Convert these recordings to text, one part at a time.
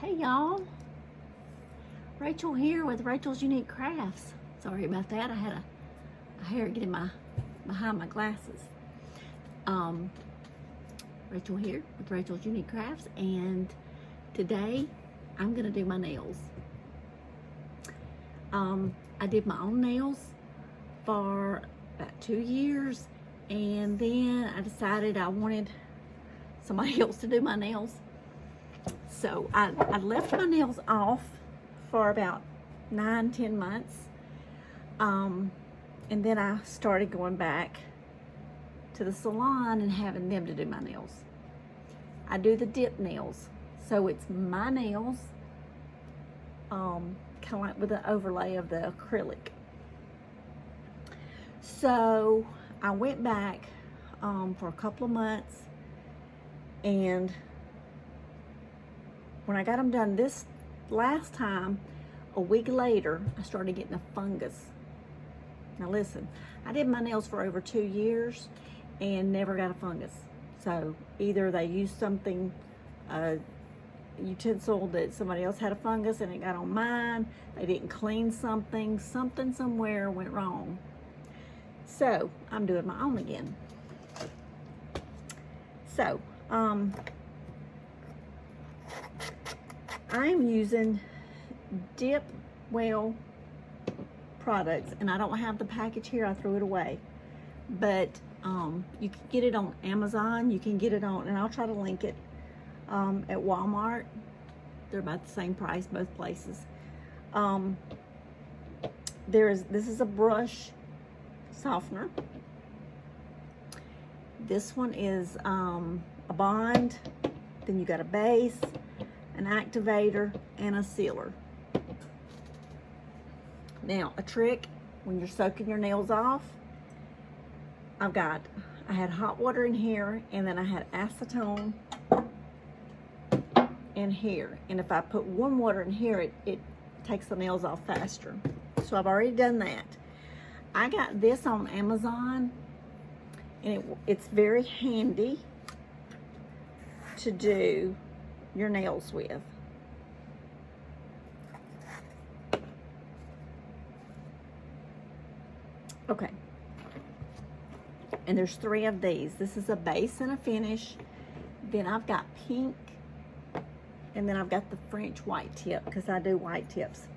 Hey y'all, Rachel here with Rachel's Unique Crafts. Sorry about that, I had a hair getting behind my glasses. Rachel here with Rachel's Unique Crafts, and today I'm gonna do my nails. I did my own nails for about 2 years, and then I decided I wanted somebody else to do my nails. So I left my nails off for about 9-10 months, and then I started going back to the salon and having them to do my nails. I do the dip nails, so it's my nails, kind of like with the overlay of the acrylic. So I went back for a couple of months, and when I got them done this last time, a week later, I started getting a fungus. Now listen, I did my nails for over 2 years and never got a fungus. So either they used something, utensil that somebody else had a fungus and it got on mine, they didn't clean something somewhere went wrong. So I'm doing my own again. So, I'm using Dip Well products, and I don't have the package here, I threw it away. But you can get it on Amazon, you can get it on, and I'll try to link it, at Walmart. They're about the same price both places. This is a brush softener. This one is a bond, then you got a base, an activator, and a sealer. Now, a trick when you're soaking your nails off, I had hot water in here, and then I had acetone in here. And if I put warm water in here, it takes the nails off faster. So I've already done that. I got this on Amazon, and it's very handy to do your nails with. Okay, and there's 3 of these. This is a base and a finish. Then I've got pink, and then I've got the French white tip, because I do white tips.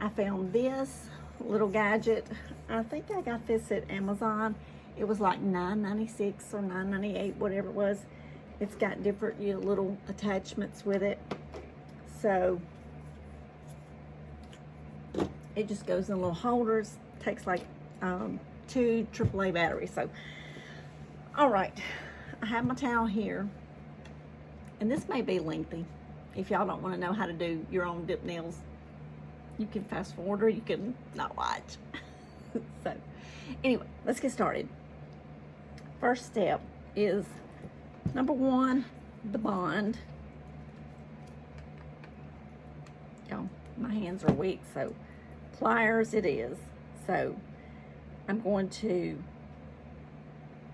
I found this little gadget. I think I got this at Amazon. It was like $9.96 or $9.98, whatever it was. It's got different little attachments with it. So it just goes in little holders. Takes like 2 AAA batteries. So, all right, I have my towel here, and this may be lengthy. If y'all don't want to know how to do your own dip nails, you can fast forward or you can not watch. So anyway, let's get started. First step is number 1, the bond. Y'all, my hands are weak, so pliers it is. So I'm going to,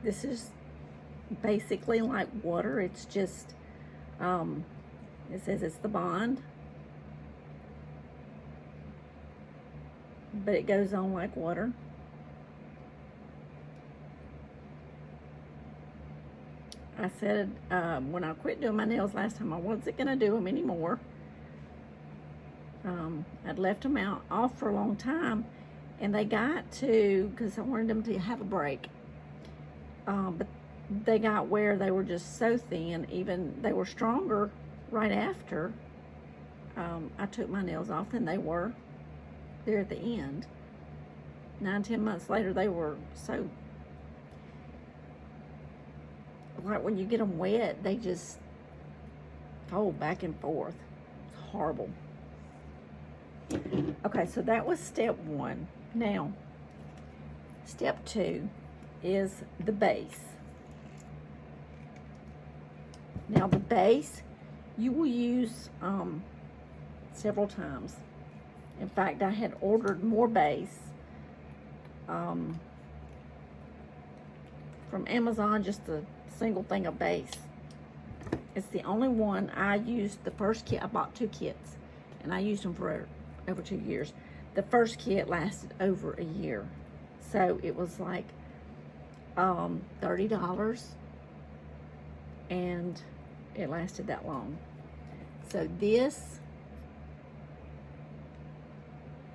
this is basically like water. It's just, it says it's the bond, but it goes on like water. I said when I quit doing my nails last time, I wasn't gonna do them anymore. I'd left them off for a long time, and they got to, because I wanted them to have a break, but they got where they were just so thin. Even they were stronger right after I took my nails off than they were there at the end. 9-10 months later, they were so, like when you get them wet, they just fold back and forth. It's horrible. Okay, so that was step 1. Now, step 2 is the base. Now, the base you will use several times. In fact, I had ordered more base from Amazon, just a single thing of base. It's the only one I used. The first kit, I bought 2 kits, and I used them for over 2 years. The first kit lasted over a year, so it was like $30, and it lasted that long. So this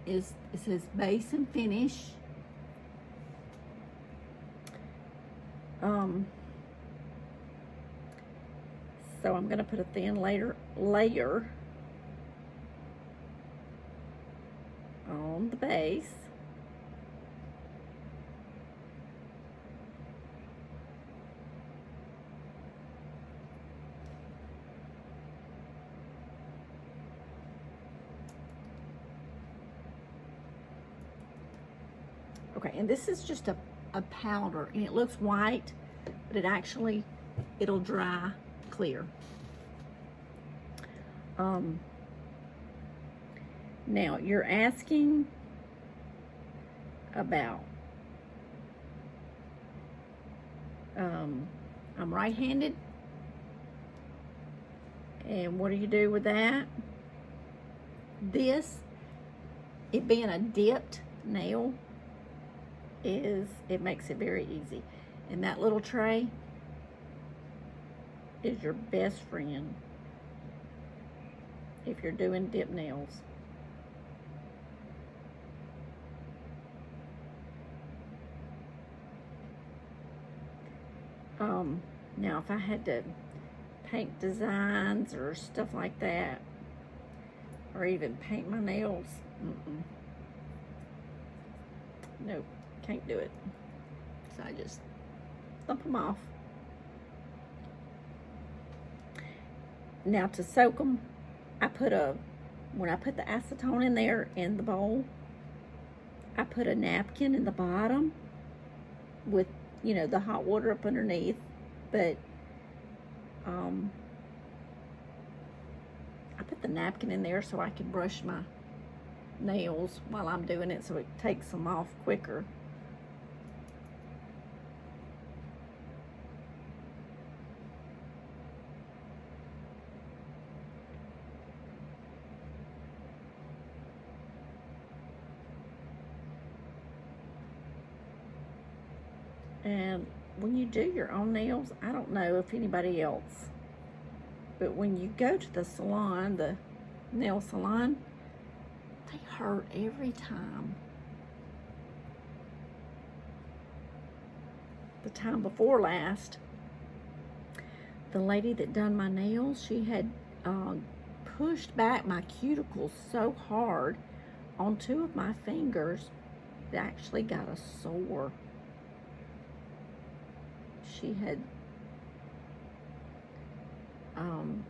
is, it says base and finish. So I'm going to put a thin layer on the base. Okay, and this is just a powder, and it looks white, but it actually, it'll dry clear. Now you're asking about, I'm right-handed, and what do you do with that? This, it being a dipped nail, it makes it very easy. And that little tray is your best friend if you're doing dip nails. Now if I had to paint designs or stuff like that, or even paint my nails, nope, can't do it. So I just thump them off. Now to soak them, when I put the acetone in there in the bowl, I put a napkin in the bottom with, you know, the hot water up underneath, but I put the napkin in there so I can brush my nails while I'm doing it, so it takes them off quicker. And when you do your own nails, I don't know if anybody else, but when you go to the salon, the nail salon, they hurt every time. The time before last, the lady that done my nails, she had pushed back my cuticles so hard on 2 of my fingers, it actually got a sore. She had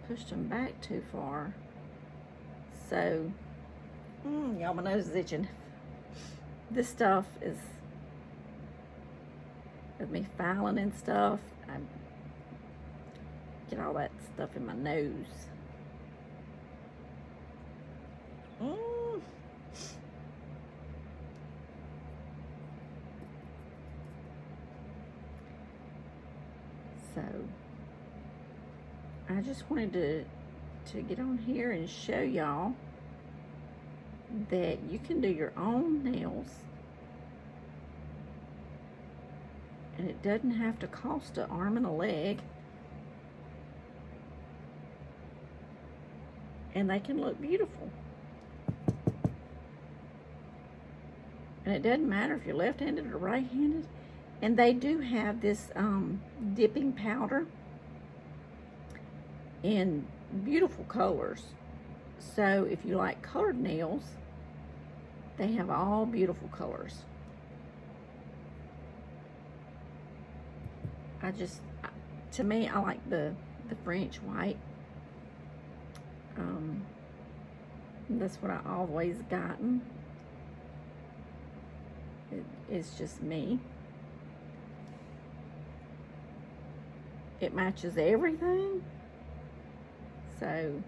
pushed them back too far. So, y'all, my nose is itching. This stuff is, with me filing and stuff, I get all that stuff in my nose. So I just wanted to get on here and show y'all that you can do your own nails, and it doesn't have to cost an arm and a leg, and they can look beautiful. And it doesn't matter if you're left-handed or right-handed. And they do have this dipping powder in beautiful colors. So if you like colored nails, they have all beautiful colors. To me, I like the French white. That's what I always gotten. It's just me. It matches everything. So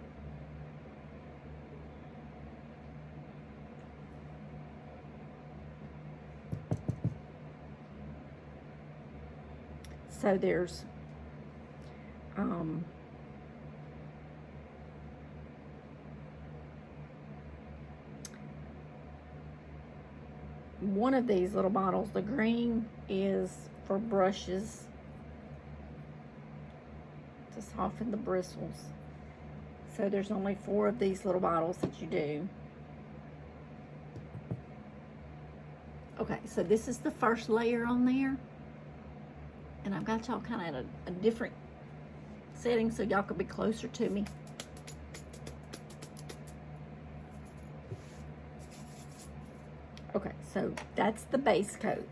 there's one of these little bottles. The green is for brushes to soften the bristles. So there's only 4 of these little bottles that you do. Okay, so this is the first layer on there. And I've got y'all kind of at a different setting so y'all could be closer to me. Okay, so that's the base coat.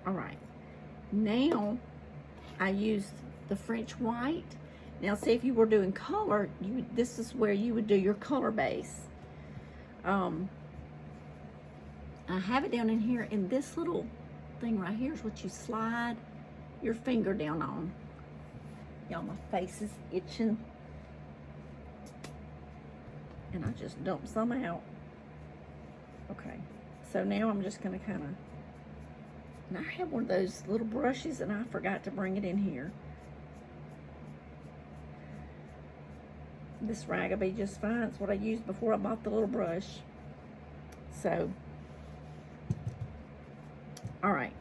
All right, now I use the French white. Now see, if you were doing color, this is where you would do your color base. I have it down in here, and this little thing right here is what you slide your finger down on. Y'all, my face is itching. And I just dumped some out. Okay, so now I'm just gonna kind of, and I have one of those little brushes and I forgot to bring it in here. This rag will be just fine. It's what I used before I bought the little brush. So, all right.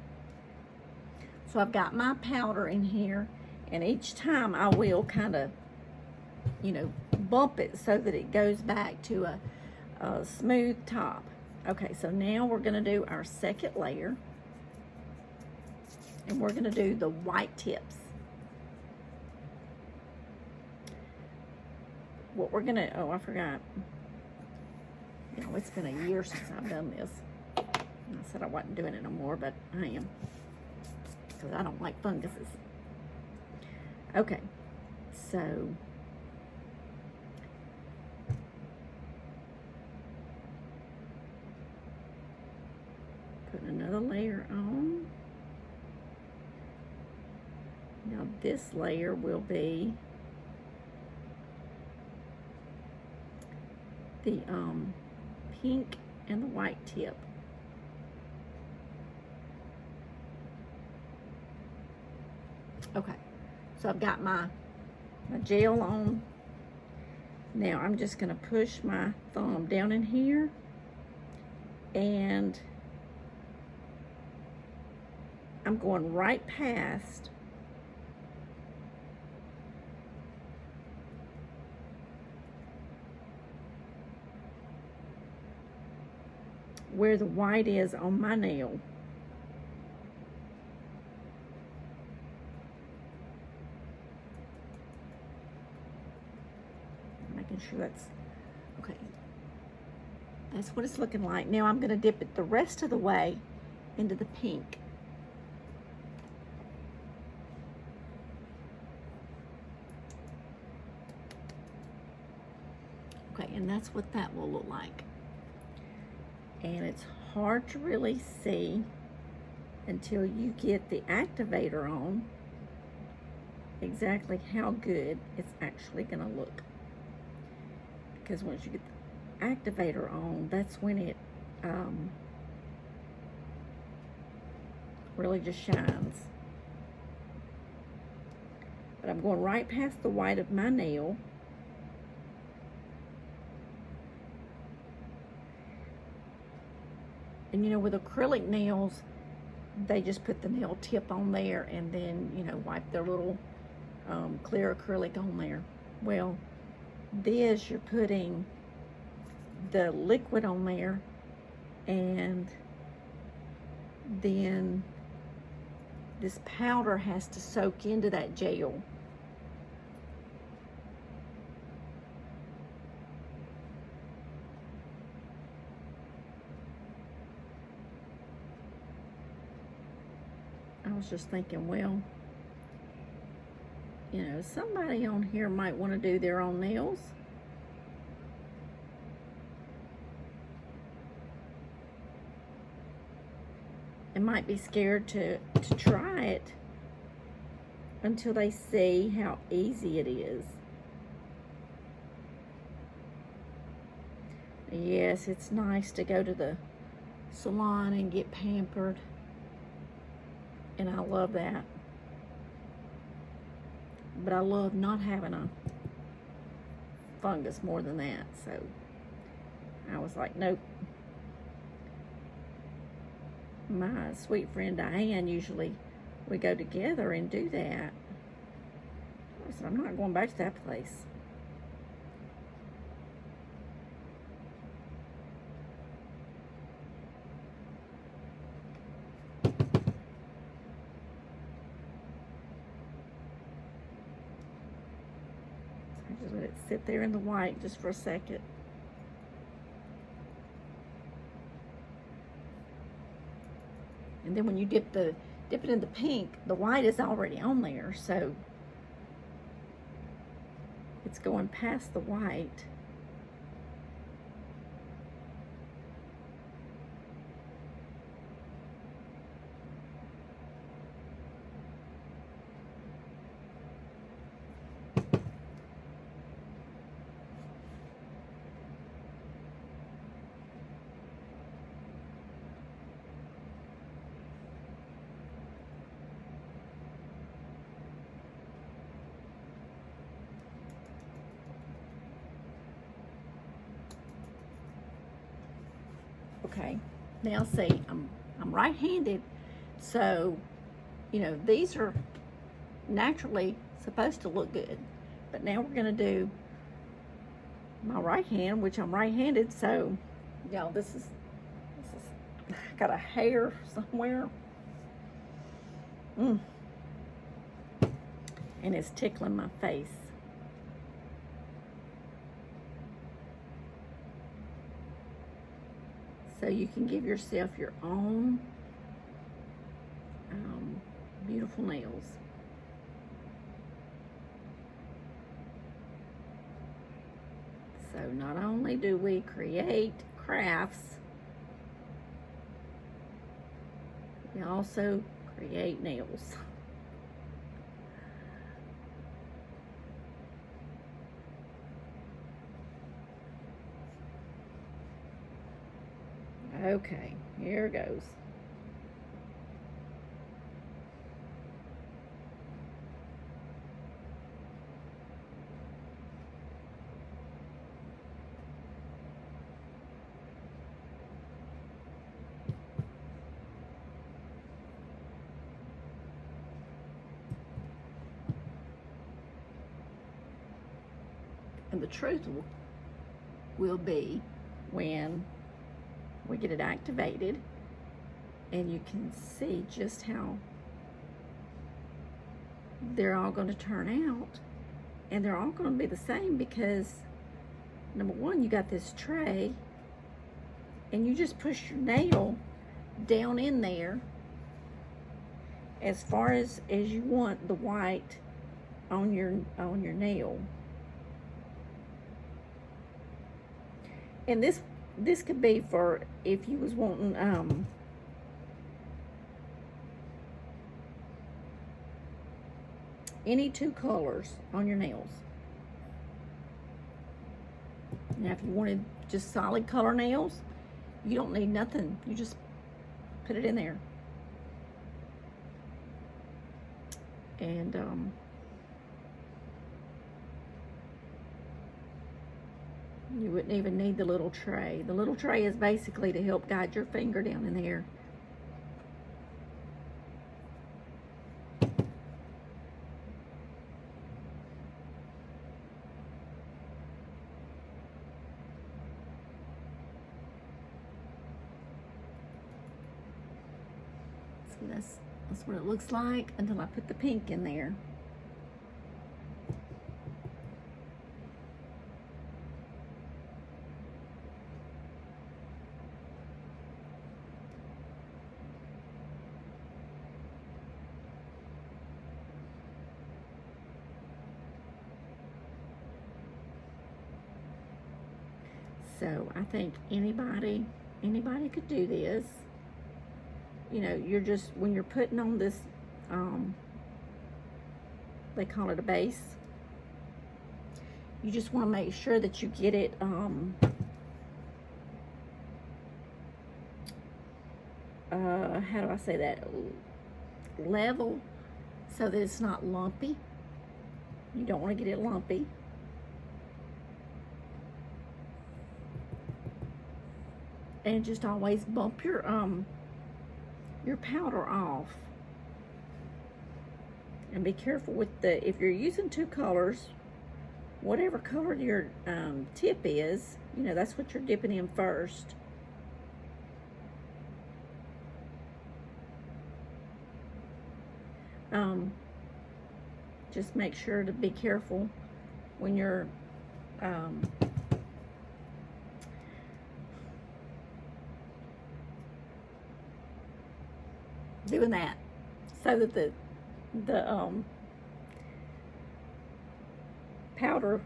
So I've got my powder in here, and each time I will kind of, you know, bump it so that it goes back to a smooth top. Okay, so now we're gonna do our second layer, and we're gonna do the white tips. What we're gonna, oh, I forgot. You know, it's been a year since I've done this. I said I wasn't doing it no more, but I am, because I don't like funguses. Okay, so put another layer on. Now this layer will be the pink and the white tip. Okay, so I've got my gel on. Now I'm just gonna push my thumb down in here, and I'm going right past where the white is on my nail. Making sure that's okay. That's what it's looking like. Now I'm going to dip it the rest of the way into the pink. Okay, and that's what that will look like. And it's hard to really see until you get the activator on exactly how good it's actually going to look. Because once you get the activator on, that's when it really just shines. But I'm going right past the white of my nail. And you know, with acrylic nails, they just put the nail tip on there and then, you know, wipe their little clear acrylic on there. Well, this, you're putting the liquid on there, and then this powder has to soak into that gel. I was just thinking, well, you know, somebody on here might want to do their own nails. And might be scared to try it until they see how easy it is. Yes, it's nice to go to the salon and get pampered. And I love that. But I love not having a fungus more than that. So I was like, nope. my sweet friend Diane, usually we go together and do that. I said, I'm not going back to that place. Just let it sit there in the white just for a second. And then when you dip it in the pink, the white is already on there, so it's going past the white. Okay, now see, I'm right-handed, so, you know, these are naturally supposed to look good. But now we're gonna do my right hand, which I'm right-handed, so, y'all, this is got a hair somewhere. And it's tickling my face. So you can give yourself your own beautiful nails. So not only do we create crafts, we also create nails. Okay, here goes. And the truth will be when we get it activated, and you can see just how they're all going to turn out, and they're all going to be the same because number one, you got this tray and you just push your nail down in there as far as you want the white on your nail. And this could be for if you was wanting any two colors on your nails. Now if you wanted just solid color nails, you don't need nothing. You just put it in there. And you wouldn't even need the little tray. The little tray is basically to help guide your finger down in there. So that's what it looks like until I put the pink in there. So I think anybody could do this. You know, you're just, when you're putting on this, they call it a base, you just want to make sure that you get it, how do I say that, level, so that it's not lumpy. You don't want to get it lumpy. And just always bump your your powder off. And be careful with if you're using two colors, whatever color your tip is, you know, that's what you're dipping in first. Just make sure to be careful when you're doing that, so that the powder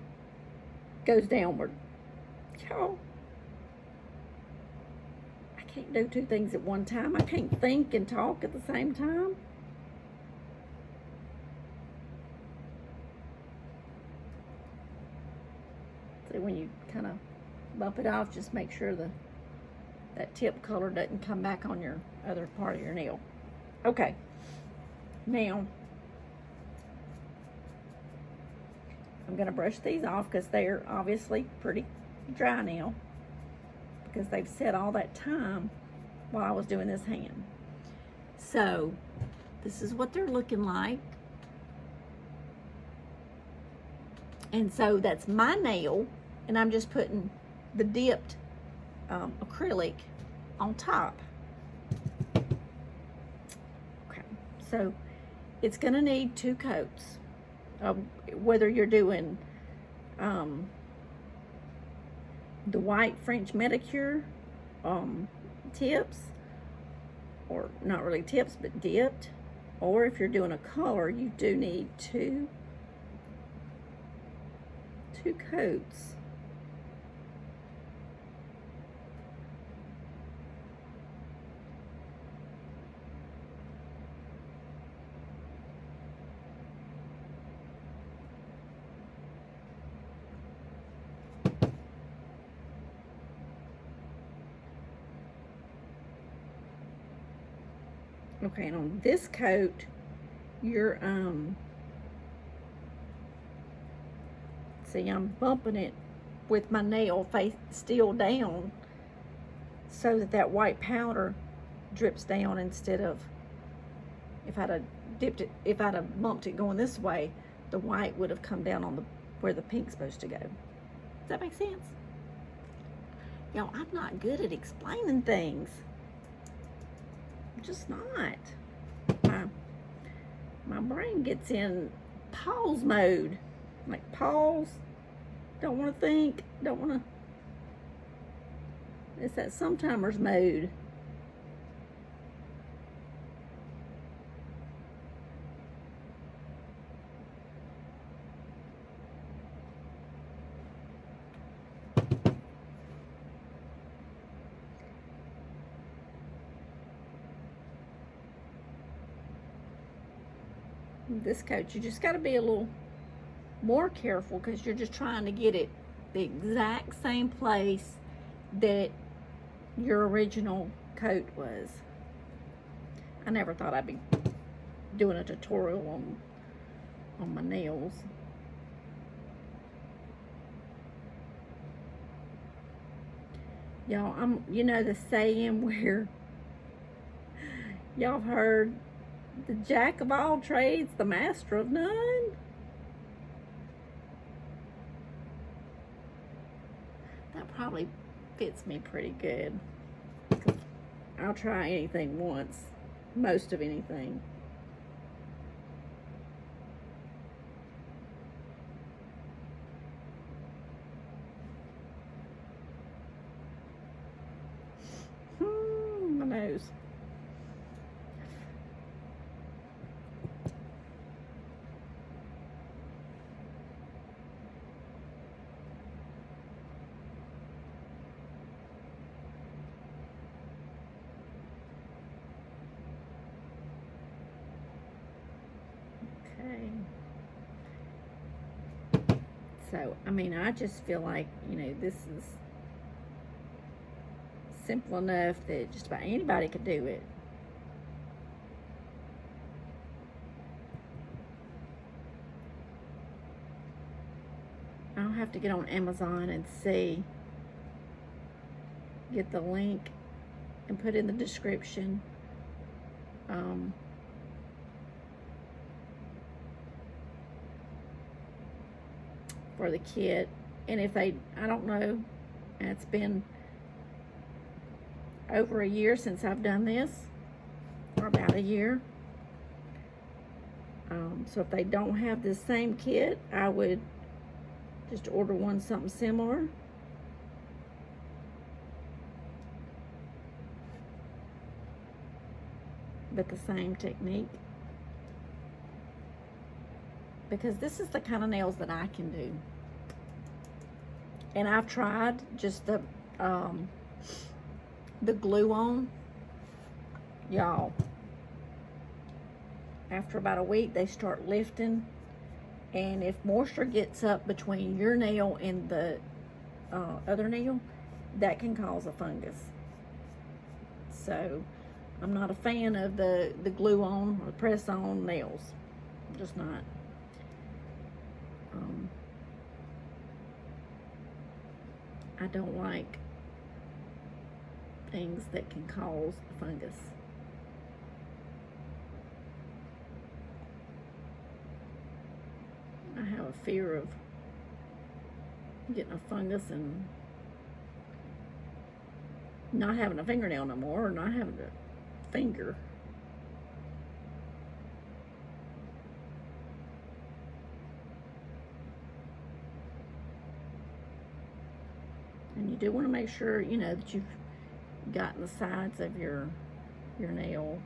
goes downward. Y'all, I can't do two things at one time. I can't think and talk at the same time. So when you kind of bump it off, just make sure that tip color doesn't come back on your other part of your nail. Okay, now I'm going to brush these off because they're obviously pretty dry now, because they've set all that time while I was doing this hand. So this is what they're looking like. And so that's my nail, and I'm just putting the dipped acrylic on top. Okay, so it's gonna need 2 coats. Whether you're doing the white French manicure tips, or not really tips, but dipped, or if you're doing a color, you do need two coats. Okay, and on this coat, you're see, I'm bumping it with my nail face still down, so that white powder drips down, instead of, if I'd have dipped it, if I'd have bumped it going this way, the white would have come down on where the pink's supposed to go. Does that make sense? Y'all, I'm not good at explaining things. I'm just not. My brain gets in pause mode. Like, pause, don't want to think, don't want to, it's that sometimers mode. This coat, you just got to be a little more careful, because you're just trying to get it the exact same place that your original coat was. I never thought I'd be doing a tutorial on my nails. Y'all, you know the saying where y'all heard, the jack of all trades, the master of none? That probably fits me pretty good. I'll try anything once, most of anything. My nose. So, I mean, I just feel like, you know, this is simple enough that just about anybody could do it. I'll have to get on Amazon and get the link and put in the description for the kit. And if they, I don't know, it's been over a year since I've done this, or about a year. So if they don't have the same kit, I would just order one something similar. But the same technique. Because this is the kind of nails that I can do. And I've tried just the glue on. Y'all, after about a week, they start lifting. And if moisture gets up between your nail and the other nail, that can cause a fungus. So I'm not a fan of the glue on or press on nails. I'm just not. I don't like things that can cause a fungus. I have a fear of getting a fungus and not having a fingernail no more, or not having a finger. And you do want to make sure, you know, that you've gotten the sides of your nail.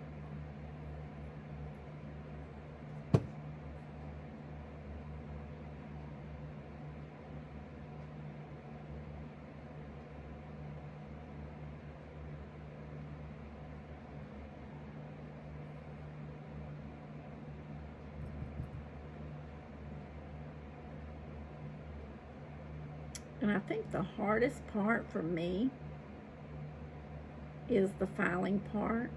And I think the hardest part for me is the filing part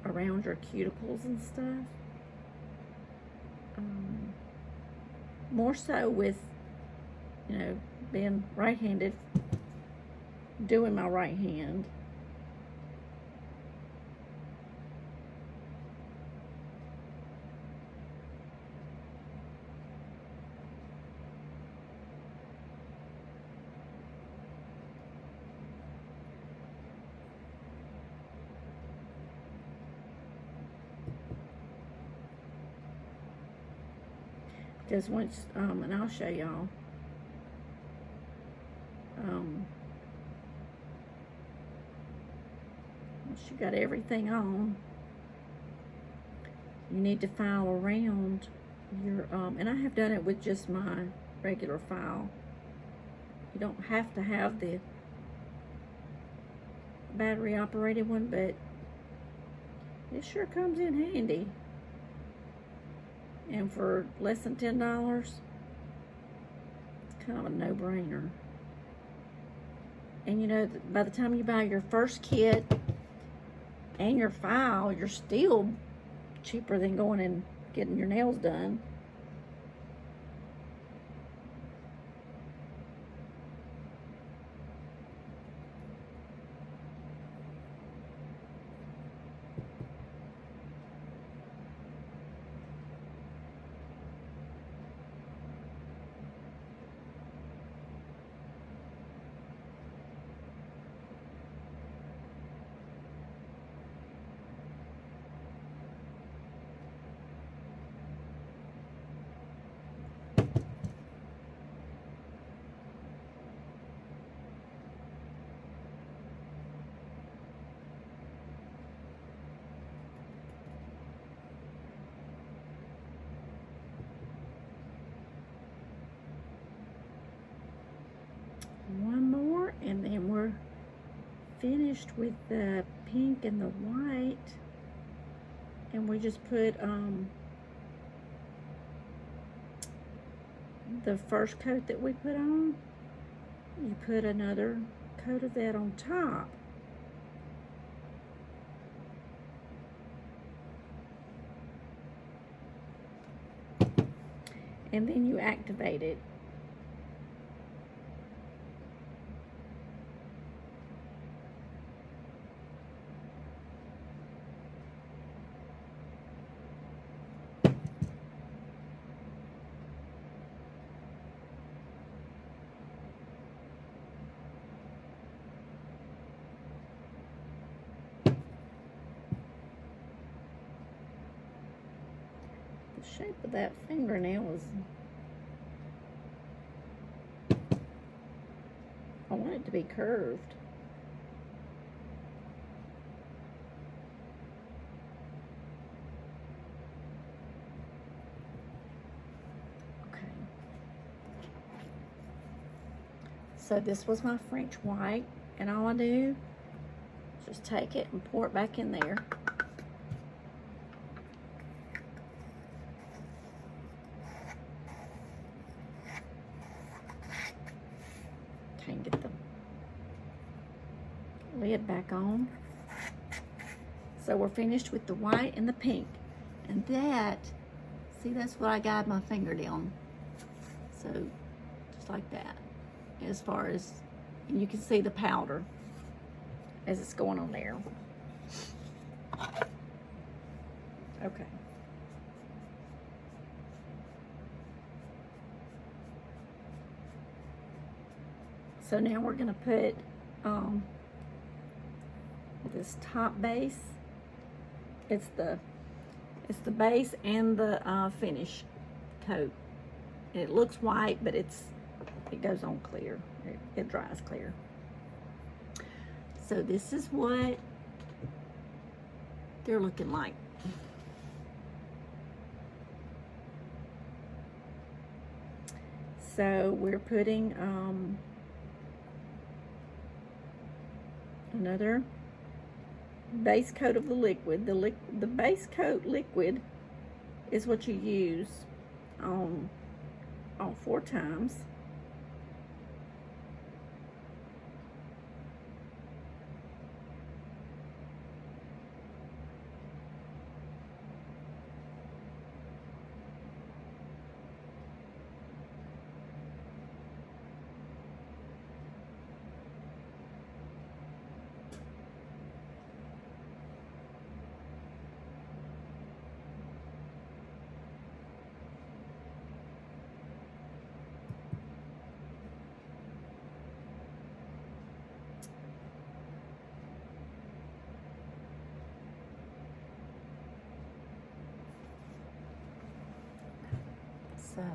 around your cuticles and stuff. More so with, you know, being right-handed, doing my right hand. Because once, and I'll show y'all, once you got everything on, you need to file around your, and I have done it with just my regular file. You don't have to have the battery operated one, but it sure comes in handy. And for less than $10, it's kind of a no-brainer. And you know, by the time you buy your first kit and your file, you're still cheaper than going and getting your nails done. One more, and then we're finished with the pink and the white. And we just put the first coat that we put on, you put another coat of that on top. And then you activate it. The shape of that fingernail is... I want it to be curved. Okay. So this was my French white, and all I do is just take it and pour it back in there. And get the lid back on. So we're finished with the white and the pink. And that, see, that's what I guide my finger down. So just like that. As far as, and you can see the powder as it's going on there. Okay. So now we're going to put this top base. It's the base and the finish coat. It looks white, but it goes on clear. It dries clear. So this is what they're looking like. So we're putting another base coat of the liquid. The base coat liquid is what you use on all 4 times. So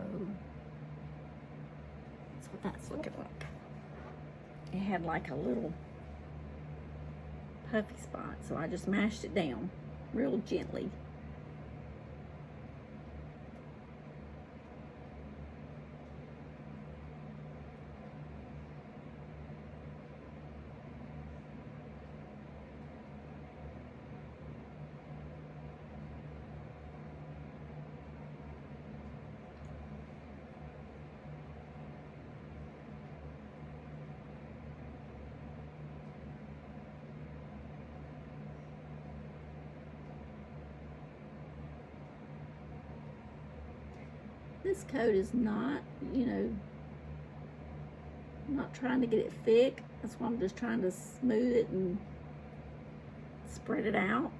that's what that's looking like. It had like a little puffy spot, so I just mashed it down real gently. This coat is not, you know, I'm not trying to get it thick. That's why I'm just trying to smooth it and spread it out.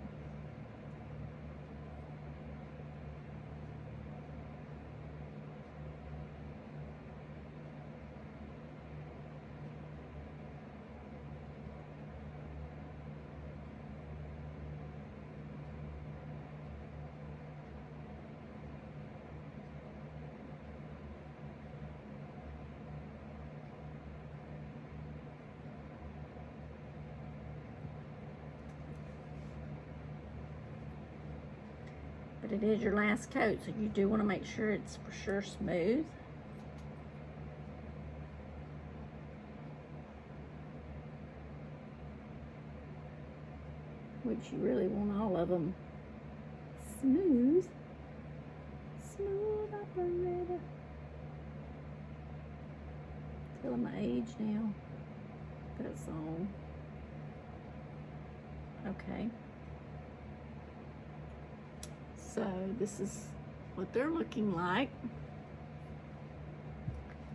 But it is your last coat, so you do want to make sure it's for sure smooth. Which you really want all of them smooth. Smooth operator. Telling my age now. That song. Okay. So this is what they're looking like.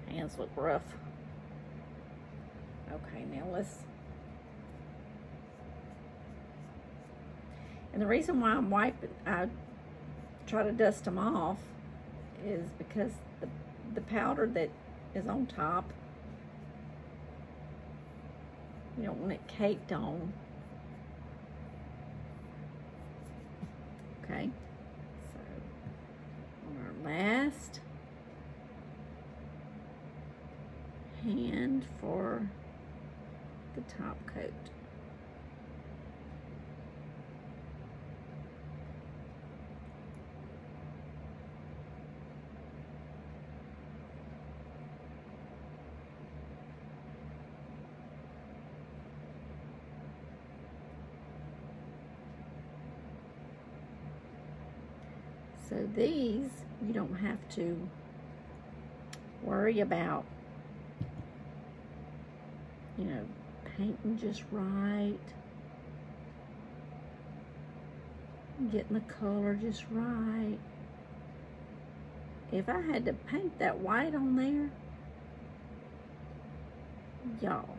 Hands look rough. Okay, now let's... And the reason why I'm wiping, I try to dust them off, is because the powder that is on top, you don't want it caked on. Okay, so hand for the top coat. So these, you don't have to worry about, you know, painting just right, getting the color just right. If I had to paint that white on there, y'all,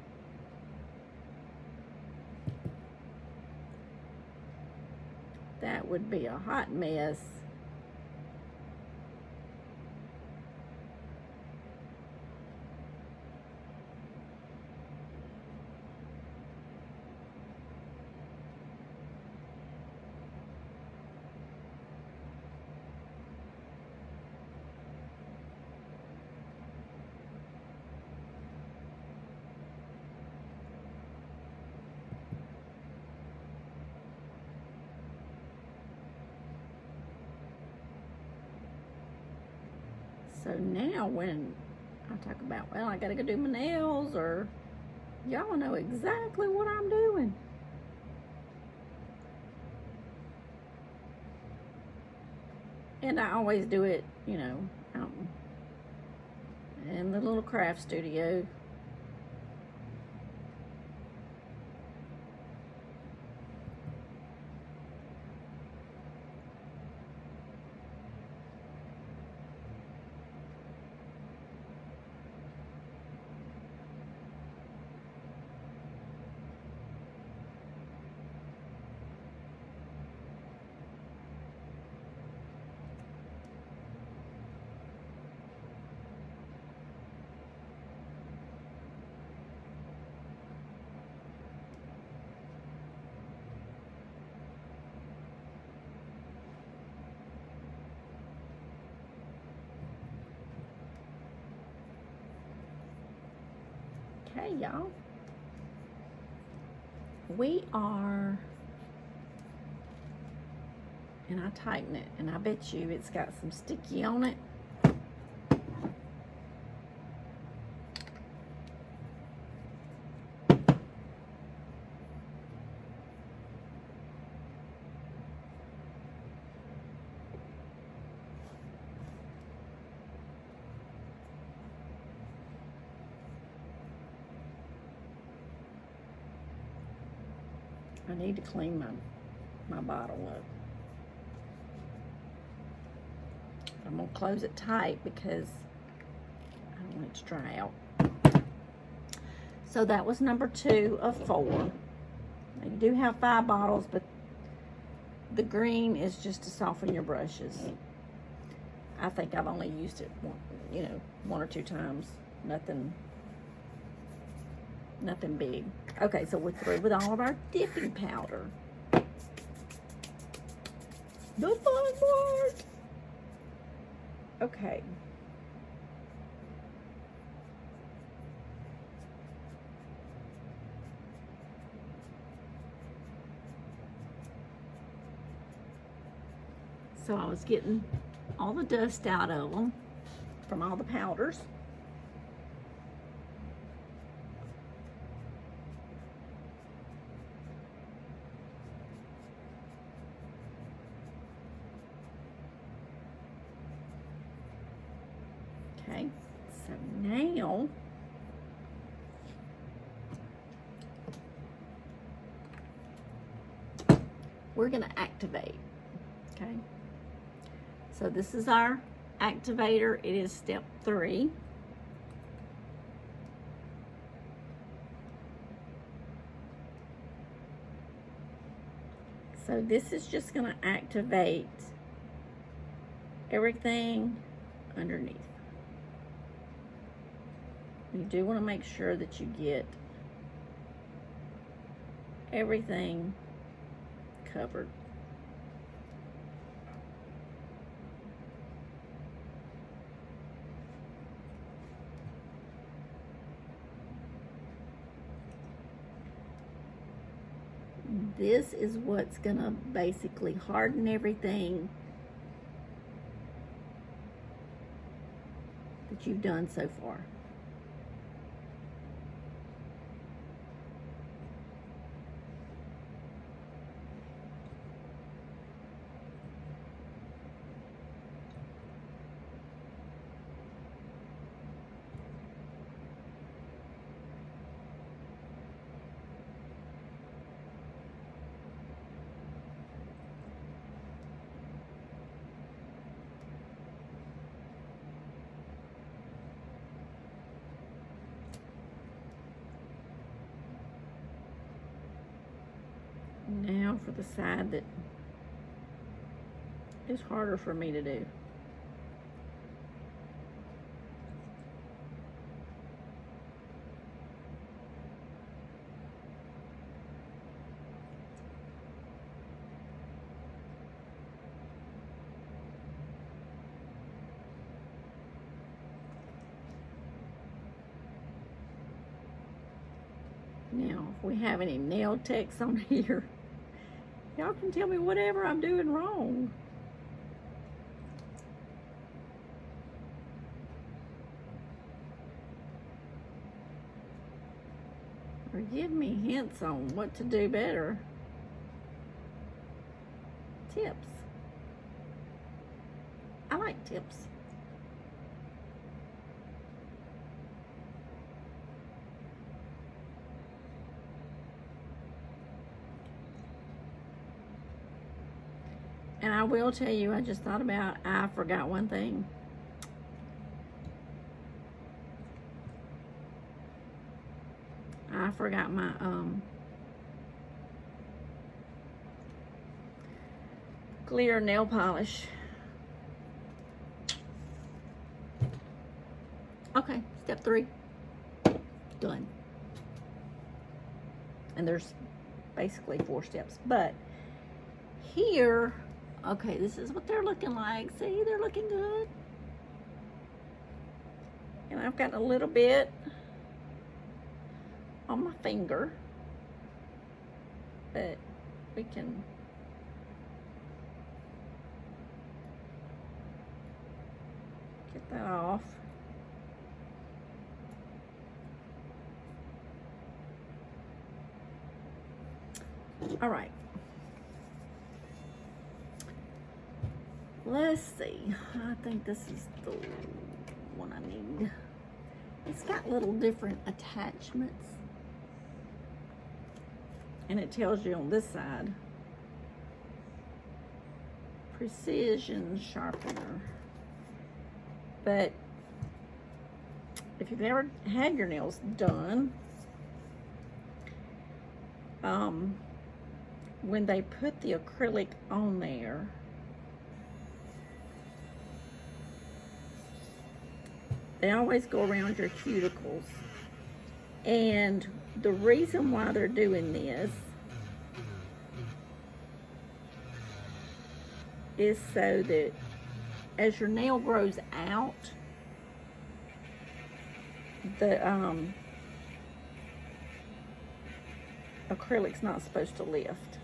that would be a hot mess. So now when I talk about, well, I gotta go do my nails, or y'all know exactly what I'm doing. And I always do it, you know, out in the little craft studio. Okay, y'all. We are, and I tighten it, and I bet you it's got some sticky on it. I need to clean my bottle up. I'm gonna close it tight because I don't want it to dry out. So that was number 2 of 4. Now you do have 5 bottles, but the green is just to soften your brushes. I think I've only used it one or two times. Nothing big. Okay, so we're through with all of our dipping powder. The fun part. Okay. So I was getting all the dust out of them from all the powders. Okay, so now we're going to activate. Okay, so this is our activator. It is step 3. So this is just going to activate everything underneath. You do want to make sure that you get everything covered. this is what's gonna basically harden everything that you've done so far. Now for the side that is harder for me to do. Now, if we have any nail techs on here, y'all can tell me whatever I'm doing wrong. Or give me hints on what to do better. Tips. I like tips. And I will tell you, I just thought about, I forgot one thing. I forgot my clear nail polish. Okay, step 3. Done. And there's basically 4 steps. But here, okay, this is what they're looking like. See, they're looking good. And I've got a little bit on my finger, but we can get that off. All right. Let's see. I think this is the one I need. It's got little different attachments. And it tells you on this side, precision sharpener. But if you've never had your nails done, when they put the acrylic on there, they always go around your cuticles. And the reason why they're doing this is so that as your nail grows out, the acrylic's not supposed to lift,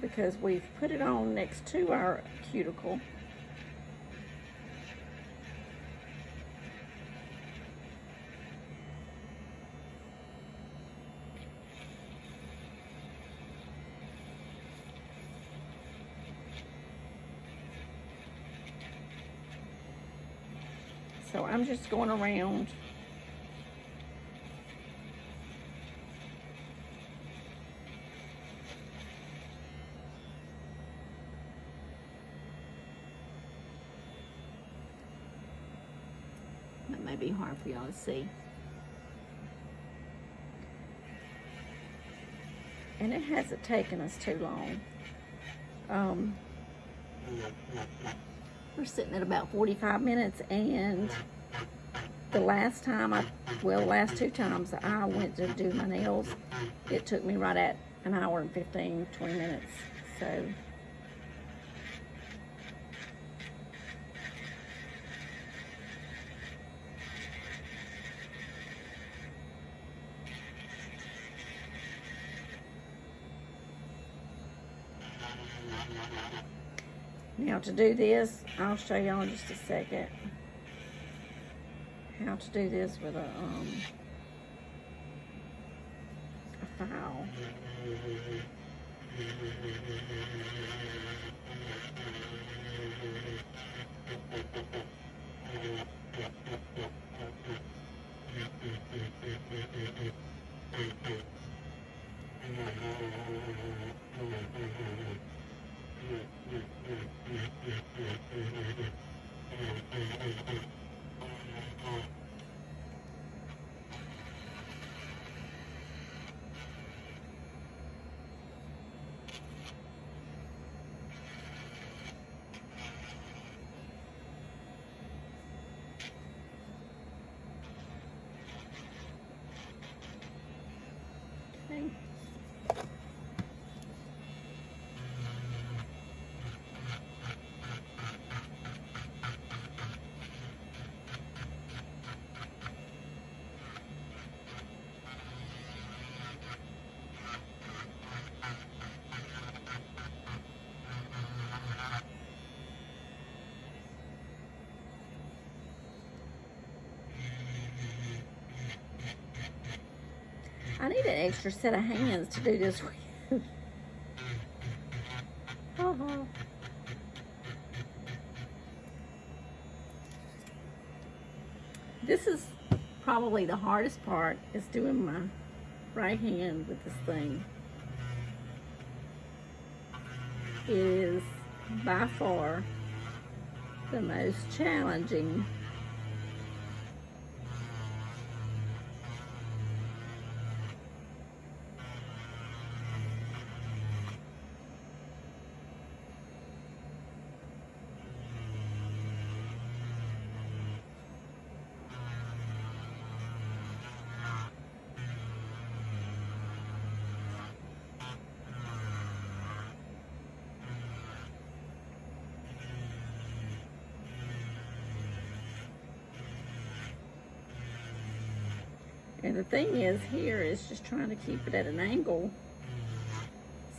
because we've put it on next to our cuticle. So I'm just going around. That may be hard for y'all to see. And it hasn't taken us too long. We're sitting at about 45 minutes, and the last time last 2 times I went to do my nails, it took me right at an hour and 15, 20 minutes. So Now to do this, I'll show y'all in just a second how to do this with a file. Okay. I need an extra set of hands to do this with. This is probably the hardest part, is doing my right hand with this thing. It is by far the most challenging. And the thing is here is just trying to keep it at an angle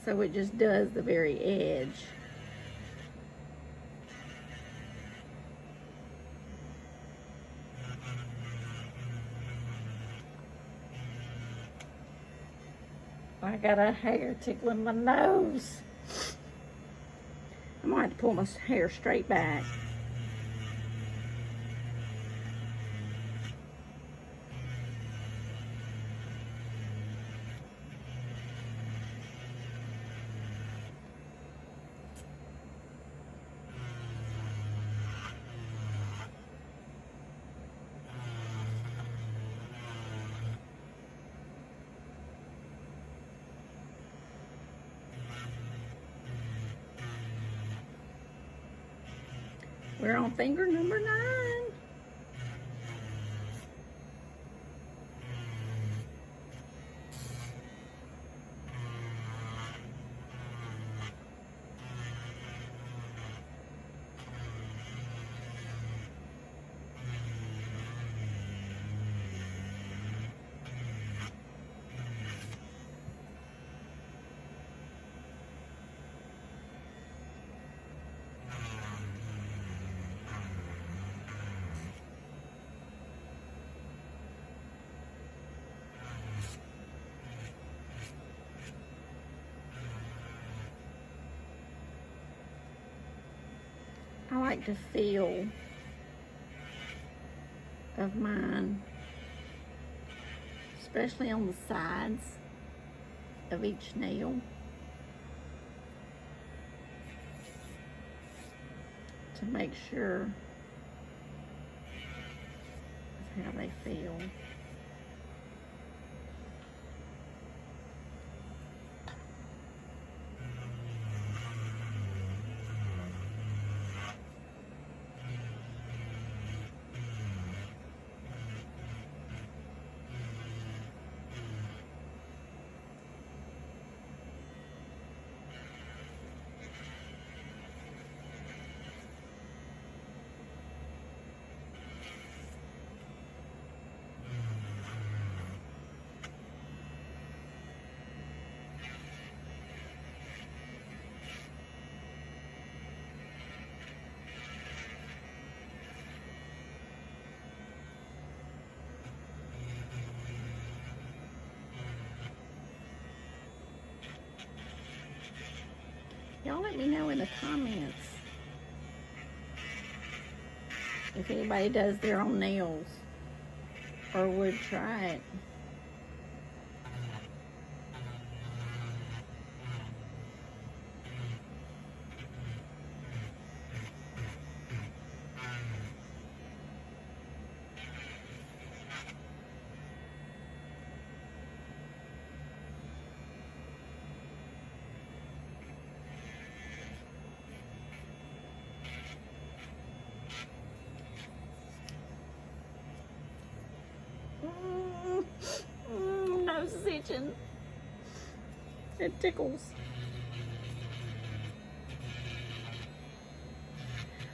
so it just does the very edge. I got a hair tickling my nose. I'm gonna have to pull my hair straight back. We're on finger number 9. I like the feel of mine, especially on the sides of each nail, to make sure of how they feel. Y'all let me know in the comments if anybody does their own nails or would try it. Nose is itching. It tickles.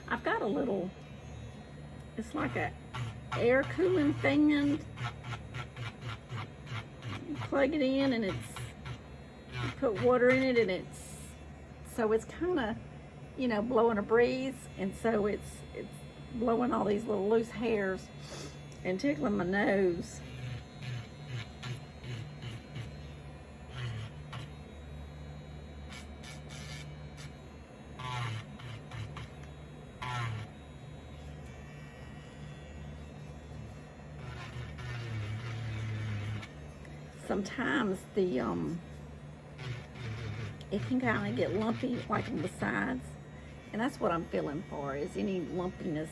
I've got a little, it's like a air cooling thing, and you plug it in and it's, you put water in it and it's, so it's kind of, you know, blowing a breeze, and so it's blowing all these little loose hairs and tickling my nose. Sometimes the it can kind of get lumpy, like on the sides, and that's what I'm feeling for, is any lumpiness.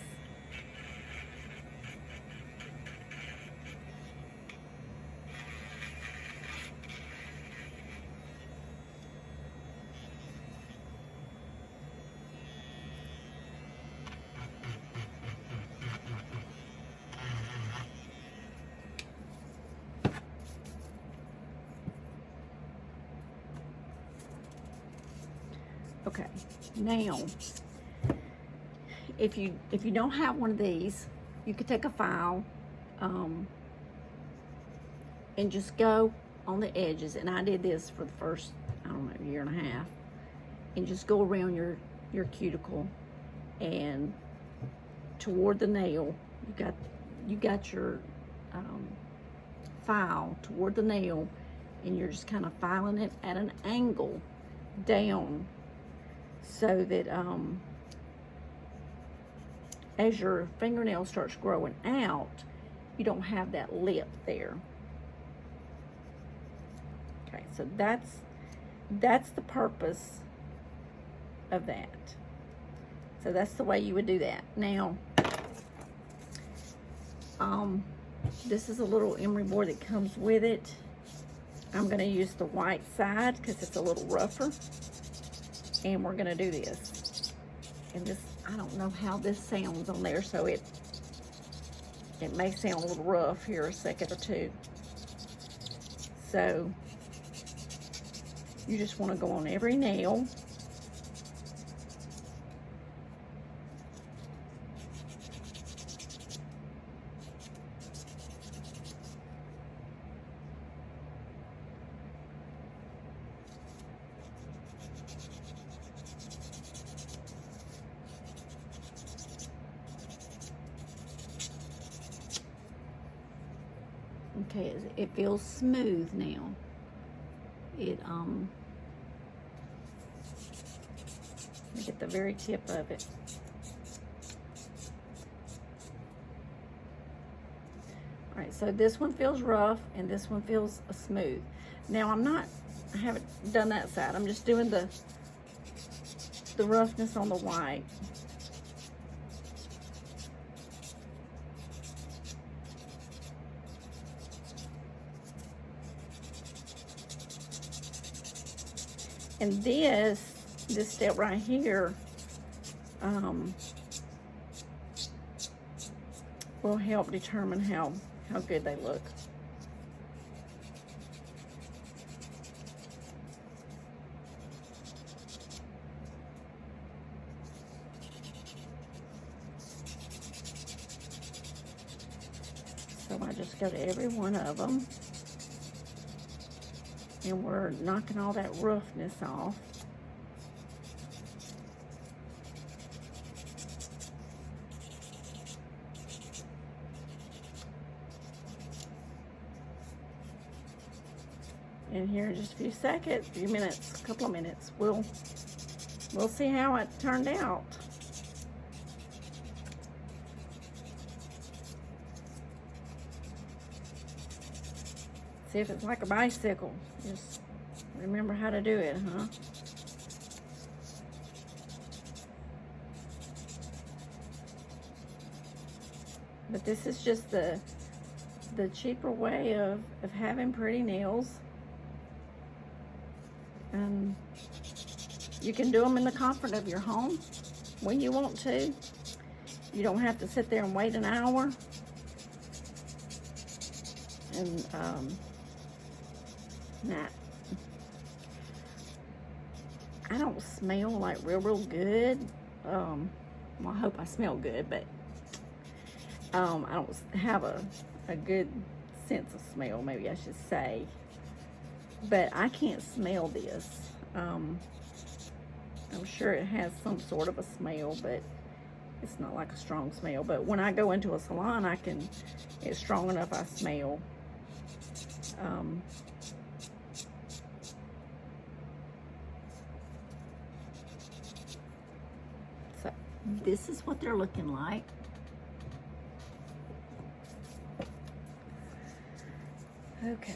Okay, now if you don't have one of these, you could take a file and just go on the edges, and I did this for the first, I don't know, year and a half, and just go around your cuticle and toward the nail. You got your file toward the nail, and you're just kind of filing it at an angle down, so that as your fingernail starts growing out, you don't have that lip there. Okay, so that's the purpose of that. So that's the way you would do that. Now, this is a little emery board that comes with it. I'm going to use the white side because it's a little rougher. And we're going to do this. And this, I don't know how this sounds on there, so it may sound a little rough here a second or two. So you just want to go on every nail. Okay, it feels smooth now. Look at the very tip of it. All right, so this one feels rough and this one feels smooth. Now I haven't done that side. I'm just doing the roughness on the white. And this step right here will help determine how good they look. So I just go to every one of them. And we're knocking all that roughness off. And here in just a few seconds, a couple of minutes, we'll we'll see how it turned out. See if it's like a bicycle. Just remember how to do it, huh? But this is just the cheaper way of having pretty nails. And you can do them in the comfort of your home when you want to. You don't have to sit there and wait an hour. And I don't smell like real good. Well, I hope I smell good, but I don't have a good sense of smell, maybe I should say. But I can't smell this. I'm sure it has some sort of a smell, but it's not like a strong smell. But when I go into a salon, it's strong enough I smell. So this is what they're looking like. Okay.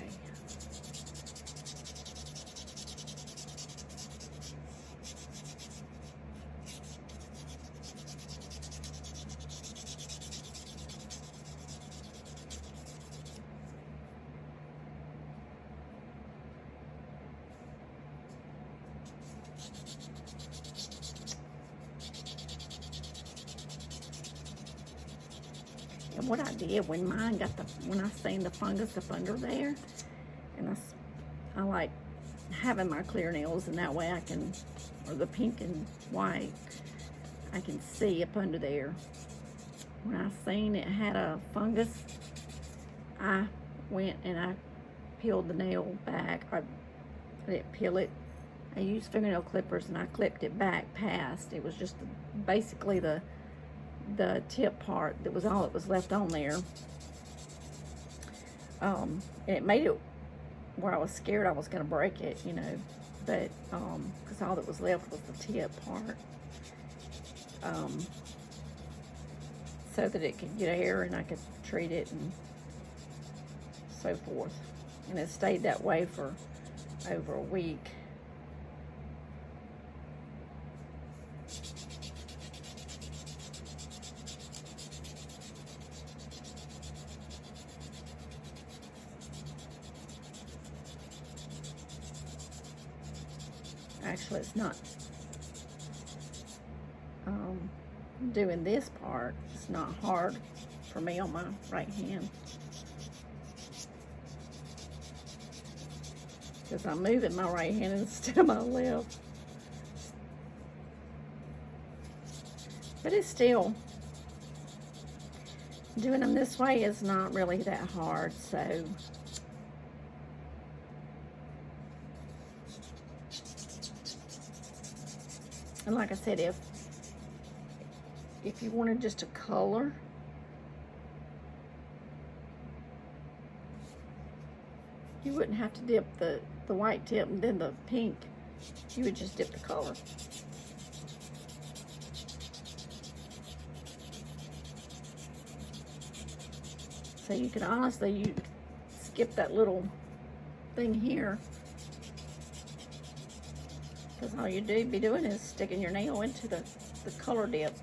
And what I did when mine got when I seen the fungus up under there, and I like having my clear nails, and that way I can, or the pink and white, I can see up under there. When I seen it had a fungus, I went and I peeled the nail back. I didn't peel it. I used fingernail clippers and I clipped it back past. It was just basically the tip part that was all that was left on there. And it made it where I was scared I was going to break it, you know, but because all that was left was the tip part, so that it could get air and I could treat it and so forth. And it stayed that way for over a week. Actually, it's not doing this part. It's not hard for me on my right hand, because I'm moving my right hand instead of my left. But it's still, doing them this way is not really that hard, so and like I said, if you wanted just a color, you wouldn't have to dip the white tip and then the pink. You would just dip the color. So you could honestly, you skip that little thing here, because all you'd be doing is sticking your nail into the color dip.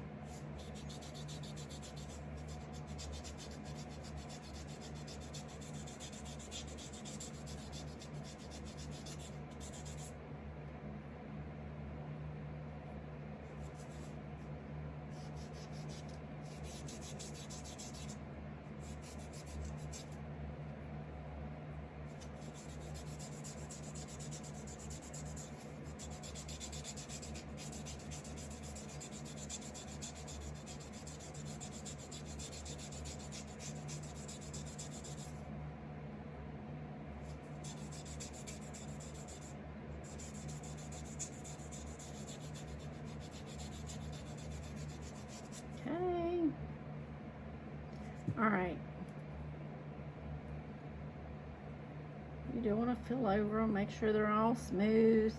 All right. You do want to fill over them, make sure they're all smooth.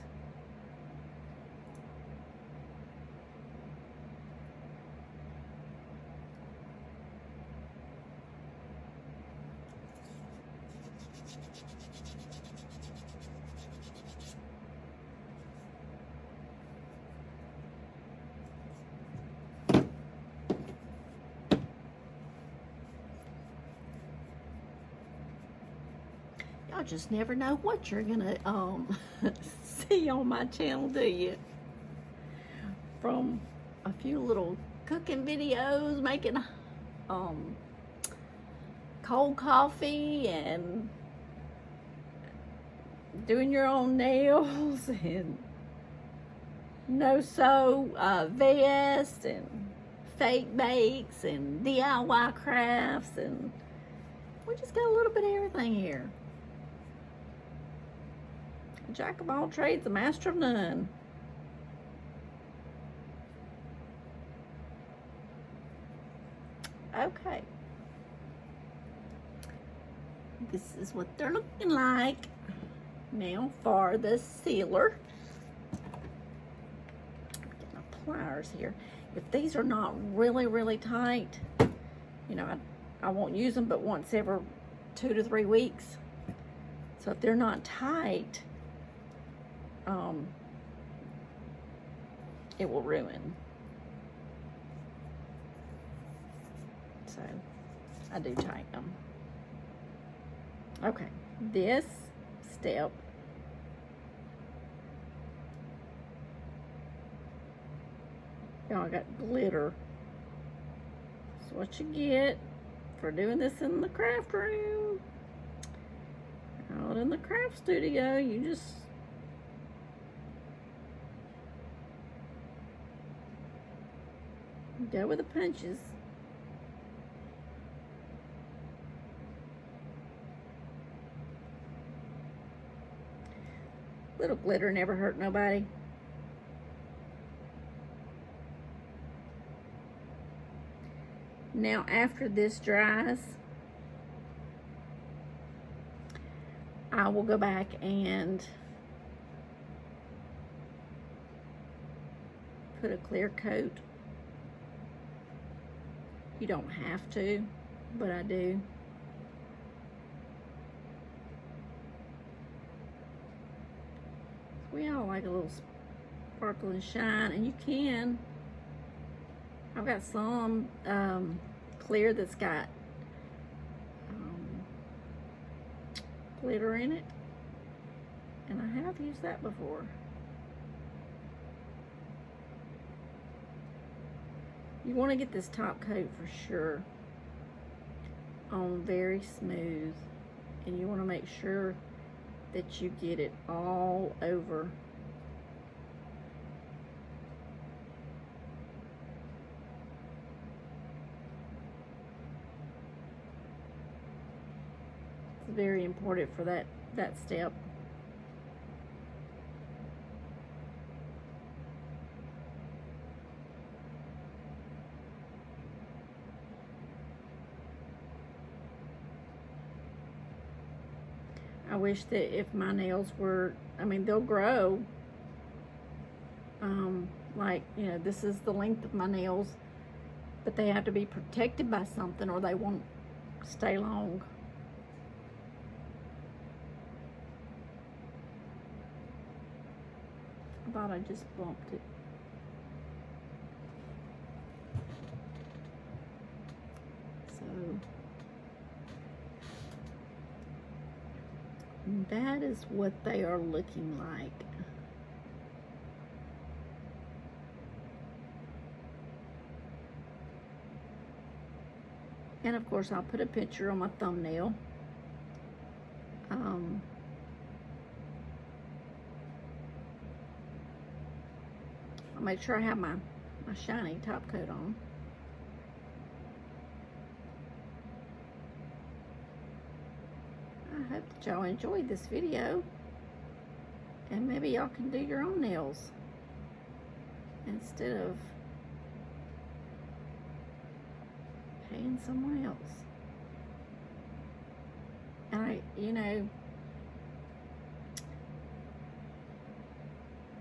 just never know what you're gonna see on my channel, do you? From a few little cooking videos, making cold coffee and doing your own nails and no-sew vests and fake bakes and DIY crafts, and we just got a little bit of everything here. A jack of all trades, a master of none. Okay. This is what they're looking like. Now for the sealer. Get my pliers here. If these are not really, really tight, you know, I won't use them but once every 2 to 3 weeks. So if they're not tight, it will ruin. So I do tighten them. Okay, this step I got glitter. That's what you get for doing this in the craft room. Out in the craft studio, you just go with the punches. Little glitter never hurt nobody. Now after this dries, I will go back and put a clear coat. You don't have to, but I do. We all like a little sparkle and shine, and you can. I've got some clear that's got glitter in it, and I have used that before. You want to get this top coat for sure on very smooth, and you want to make sure that you get it all over. It's very important for that step. I wish that if my nails were, I mean, they'll grow. Like, you know, this is the length of my nails, but they have to be protected by something or they won't stay long. I thought I just bumped it. So that is what they are looking like. And of course, I'll put a picture on my thumbnail. I'll make sure I have my shiny top coat on. I hope that y'all enjoyed this video, and maybe y'all can do your own nails instead of paying someone else. And you know,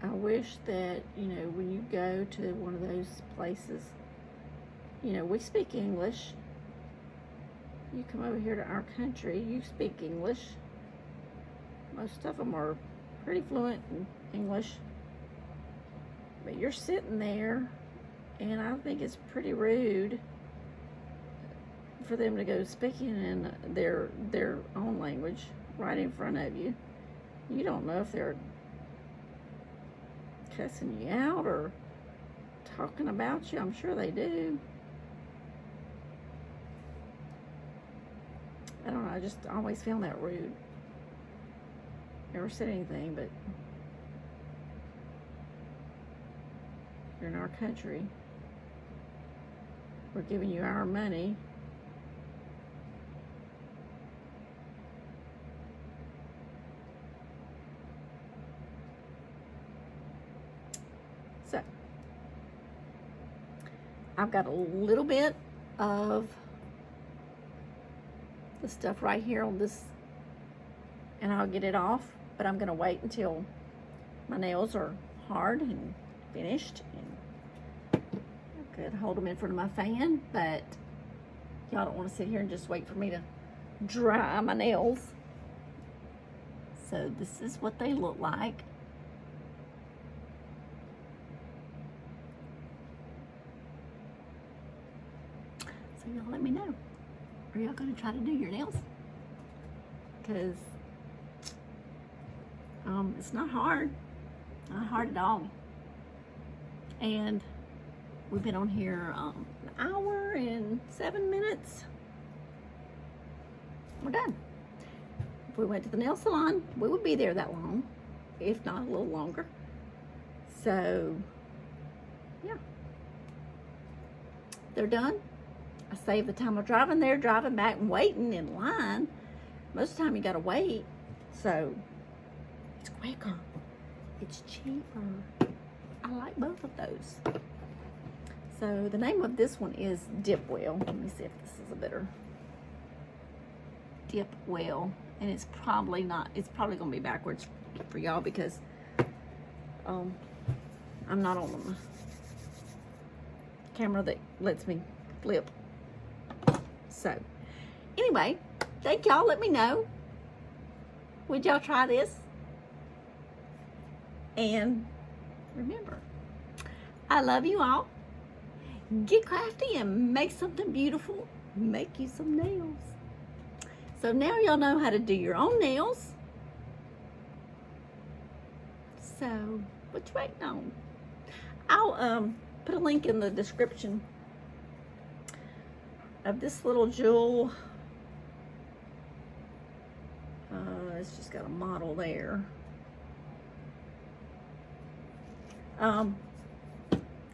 I wish that, you know, when you go to one of those places, you know, we speak English. You come over here to our country, you speak English. Most of them are pretty fluent in English. But you're sitting there, and I think it's pretty rude for them to go speaking in their own language, right in front of you. You don't know if they're cussing you out or talking about you. I'm sure they do. I don't know, I just always found that rude. Never said anything, but you're in our country. We're giving you our money. So, I've got a little bit of the stuff right here on this, and I'll get it off, but I'm gonna wait until my nails are hard and finished, and I could hold them in front of my fan, but y'all don't want to sit here and just wait for me to dry my nails. So this is what they look like. So y'all let me know. Are y'all gonna try to do your nails? Because it's not hard at all. And we've been on here an hour and 7 minutes. We're done. If we went to the nail salon, we would be there that long, if not a little longer. So yeah, they're done. I saved the time of driving there, driving back, and waiting in line. Most of the time you gotta wait, so it's quicker, it's cheaper. I like both of those. So the name of this one is Dip Well. Let me see if this is a better Dip Well, and it's probably not. It's probably gonna be backwards for y'all because I'm not on the camera that lets me flip. So anyway, thank y'all. Let me know. Would y'all try this? And remember, I love you all. Get crafty and make something beautiful. Make you some nails. So now y'all know how to do your own nails. So what you waiting on? I'll put a link in the description of this little jewel. It's just got a model there. And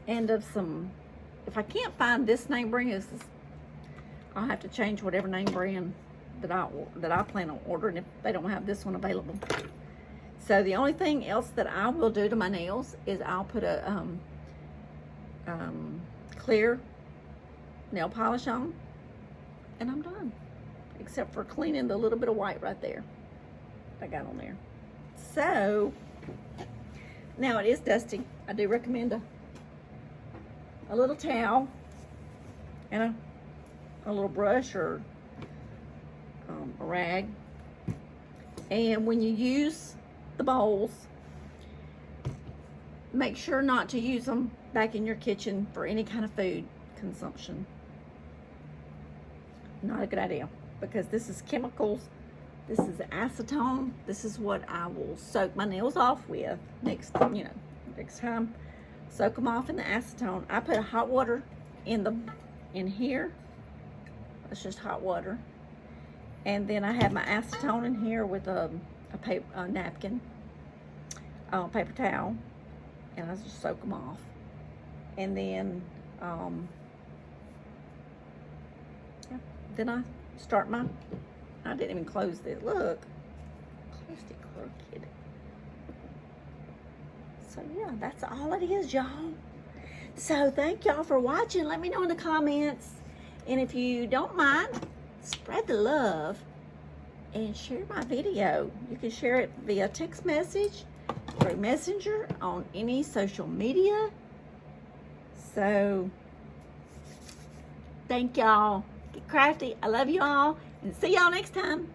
of some, if I can't find this name brand, I'll have to change whatever name brand that I plan on ordering if they don't have this one available. So the only thing else that I will do to my nails is I'll put a clear nail polish on, and I'm done, except for cleaning the little bit of white right there I got on there. So now it is dusty. I do recommend a little towel and a little brush or a rag. And when you use the bowls, make sure not to use them back in your kitchen for any kind of food consumption. Not a good idea, because this is chemicals. This is acetone. This is what I will soak my nails off with next time. Soak them off in the acetone. I put hot water in here. It's just hot water. And then I have my acetone in here with a napkin, paper towel, and I just soak them off. And then, then I start I didn't even close this. Look, closed it crooked. So yeah, that's all it is, y'all. So thank y'all for watching. Let me know in the comments. And if you don't mind, spread the love and share my video. You can share it via text message, through Messenger, on any social media. So thank y'all. Get crafty. I love you all. And see y'all next time.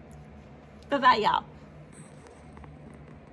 Bye-bye, y'all.